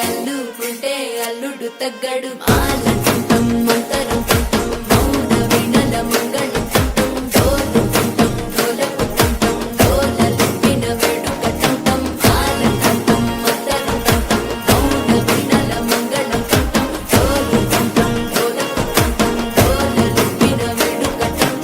అల్లుకుంటే అల్లుడు తగ్గడు ఆలంటం మంతరం మౌన వినల మంగళం డోలుకుంటం డోలకుంటం డోలలిపిన వేడుకటం ఆలంటం మంతరం మౌన వినల మంగళం డోలుకుంటం డోలకుంటం డోలలిపిన వేడుకటం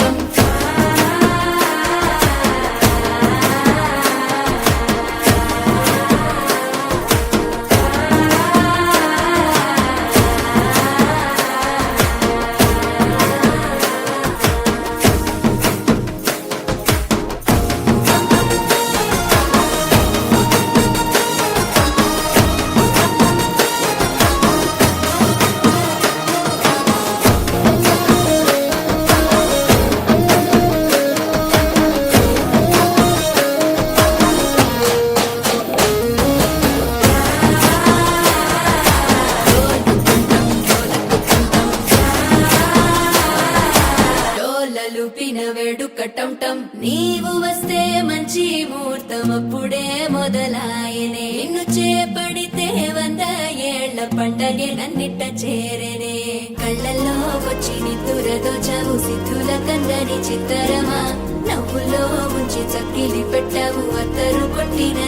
లూపిన వేడుకటం టం నీవు వస్తే మంచి ముహూర్తం అప్పుడే మొదలాయనే నిన్ను చేపడితే 100 ఏళ్ల పండగే నన్నిట్ట చేరేనే కళ్ళల్లో వచ్చి నిద్దురదోచావు సిద్ధుల కందని చిత్తరమా నవ్వులో ముంచి చక్కిలి పెట్టావు అత్తరు కొట్టిన